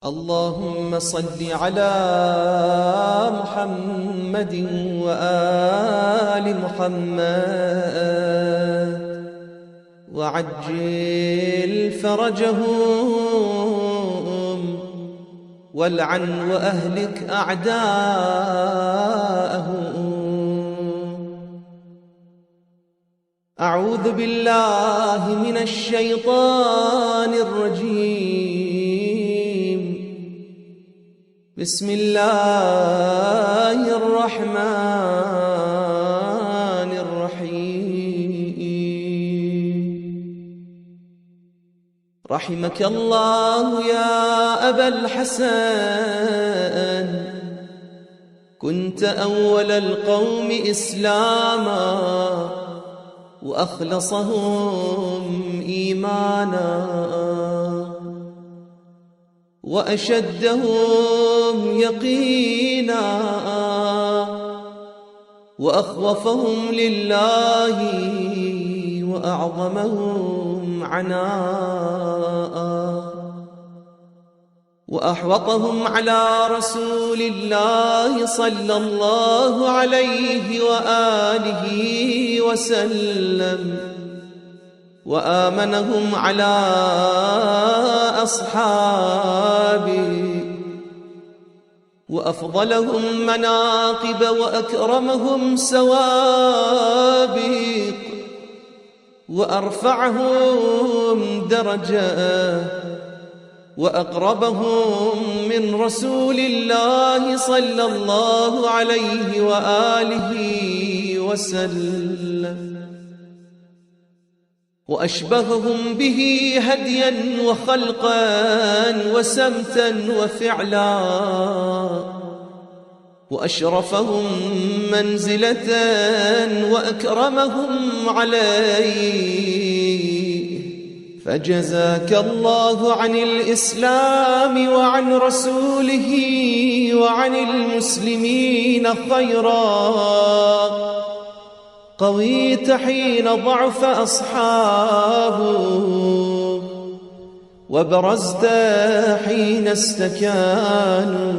اللهم صل على محمد وآل محمد وعجل فرجهم والعن وأهلك أعداءهم. أعوذ بالله من الشيطان الرجيم. بسم الله الرحمن الرحيم. رحمك الله يا أبا الحسن، كنت أول القوم إسلاما وأخلصهم إيمانا وأشدهم يقينا وأخوفهم لله وأعظمهم عناء وأحوطهم على رسول الله صلى الله عليه وآله وسلم وآمنهم على أصحابه وأفضلهم مناقب وأكرمهم سوابق وأرفعهم درجة وأقربهم من رسول الله صلى الله عليه وآله وسلم وأشبههم به هديا وخلقا وسمتا وفعلا وأشرفهم منزلة وأكرمهم عليه. فجزاك الله عن الإسلام وعن رسوله وعن المسلمين خيرا، قويت حين ضعف أصحابه وبرزت حين استكانوا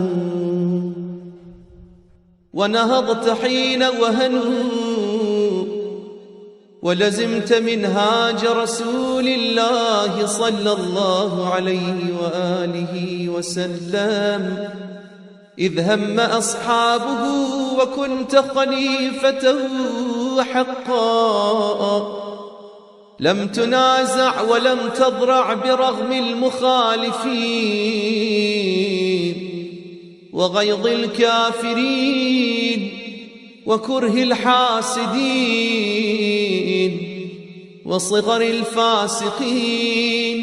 ونهضت حين وهنوا ولزمت منهاج رسول الله صلى الله عليه وآله وسلم إذ هم أصحابه وكنت خليفته حقا، لم تنازع ولم تضرع برغم المخالفين وغيظ الكافرين وكره الحاسدين وصغر الفاسقين،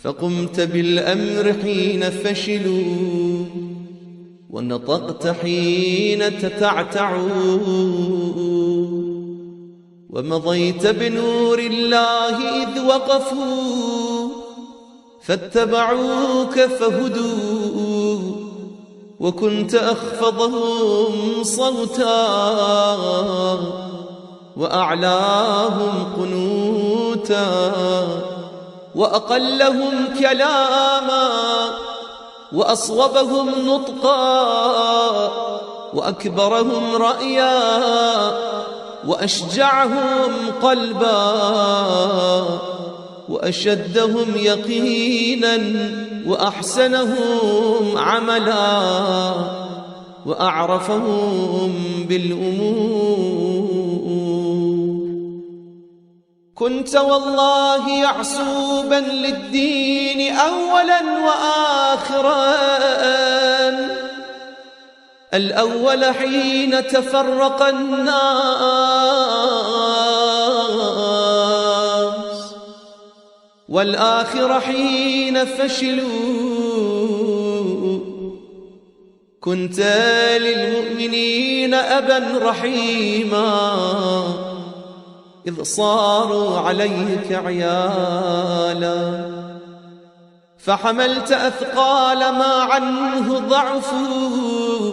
فقمت بالأمر حين فشلوا ونطقت حين تتعتعوا ومضيت بنور الله إذ وقفوا فاتبعوك فهدوا وكنت أخفضهم صوتا وأعلاهم قنوتا وأقلهم كلاما وأصوبهم نطقا وأكبرهم رأيا وأشجعهم قلبا وأشدهم يقينا وأحسنهم عملا وأعرفهم بالأمور. كنت والله يعصوبا للدين أولا وآخرا، الأول حين تفرق الناس والآخر حين فشلوا. كنت للمؤمنين أبا رحيما إذ صاروا عليك عيالا، فحملت أثقال ما عنه ضعفوا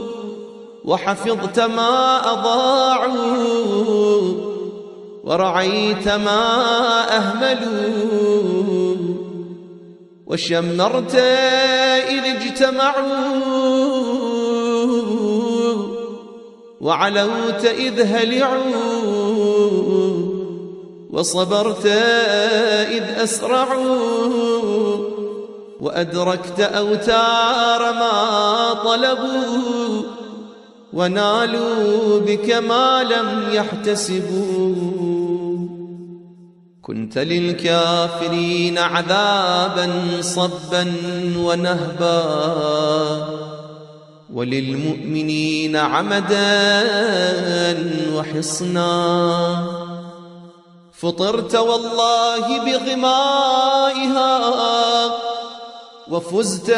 وحفظت ما أضاعوا ورعيت ما أهملوا وشمرت إذ اجتمعوا وعلوت إذ هلعوا وصبرت إذ أسرعوا وأدركت أوتار ما طلبوا ونالوا بك ما لم يحتسبوا. كنت للكافرين عذابا صبا ونهبا وللمؤمنين عمدا وحصنا. فطرت والله بغمائها وفزت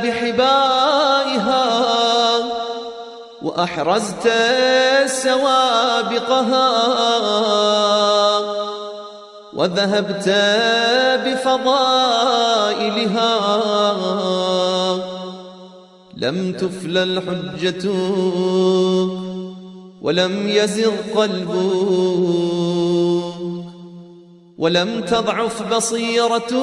بحبائها وأحرزت سوابقها وذهبت بفضائلها. لم تفل الحجة ولم يزغ قلبك ولم تضعف بصيرتك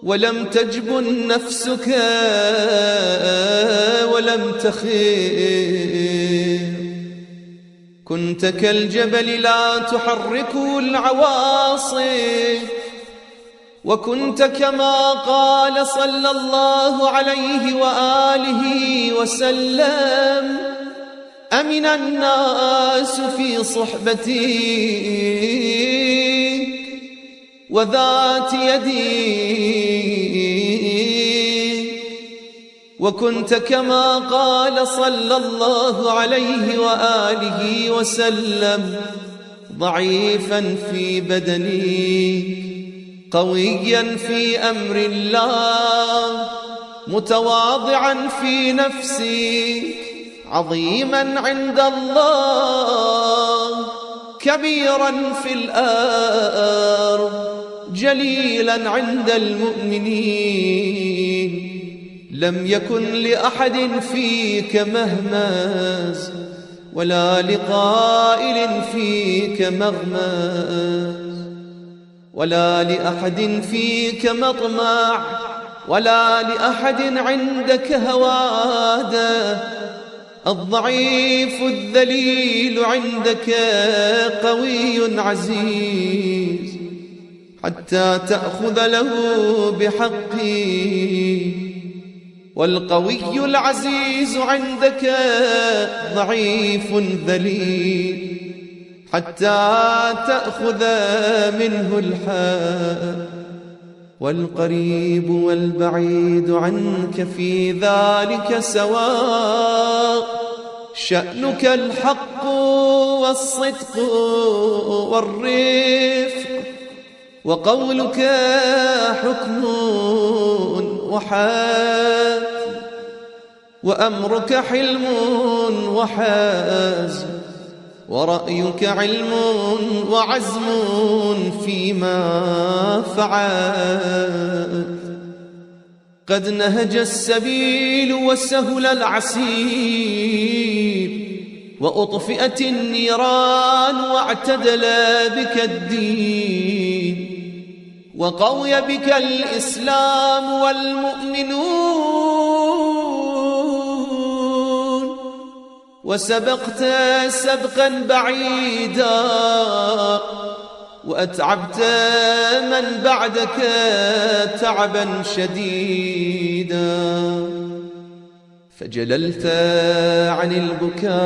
ولم تجبن نفسك ولم تخير. كنت كالجبل لا تحركه العواصف وكنت كما قال صلى الله عليه وآله وسلم أمن الناس في صحبتك وذات يديك. وكنت كما قال صلى الله عليه وآله وسلم ضعيفا في بدنك قويا في أمر الله متواضعا في نفسك عظيما عند الله كبيرا في الأرض جليلا عند المؤمنين. لم يكن لأحد فيك مهمز ولا لقائل فيك مغمز ولا لأحد فيك مطمع ولا لأحد عندك هواده. الضعيف الذليل عندك قوي عزيز حتى تأخذ له بحقه، والقوي العزيز عندك ضعيف ذليل حتى تأخذ منه الحق. والقريب والبعيد عنك في ذلك سواء، شأنك الحق والصدق والرفق، وقولك حكم وحد، وأمرك حلم وحزم، ورأيك علم وعزم فيما فعلت. قد نهج السبيل وسهل العسير، وأطفئت النيران واعتدل بك الدين، وقوي بك الإسلام والمؤمنون، وسبقت سبقا بعيدا، وأتعبت من بعدك تعبا شديدا، فجللت عن البكاء،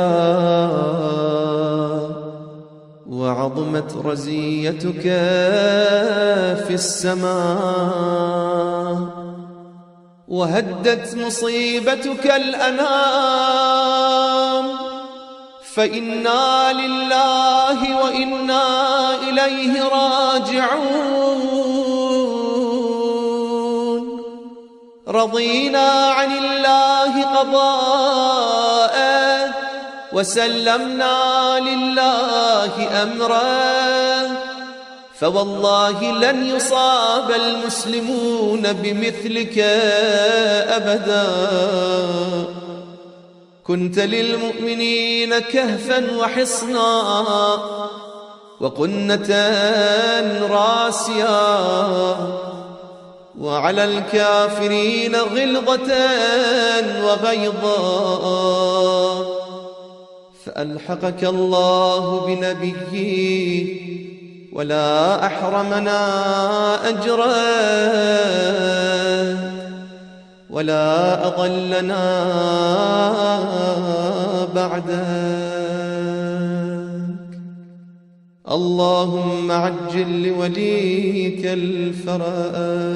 وعظمت رزيتك في السماء، وهدت مصيبتك الأنام، فإنا لله وإنا إليه راجعون. رضينا عن الله قضاءه، وسلمنا لله أمره، فوالله لن يصاب المسلمون بمثلك أبدا. كنت للمؤمنين كهفا وحصنا، وقنة راسيا، وعلى الكافرين غلظة وغيظا، فألحقك الله بنبيه ولا أحرمنا أجره ولا أضلنا بعدك. اللهم عجل لوليك الفرج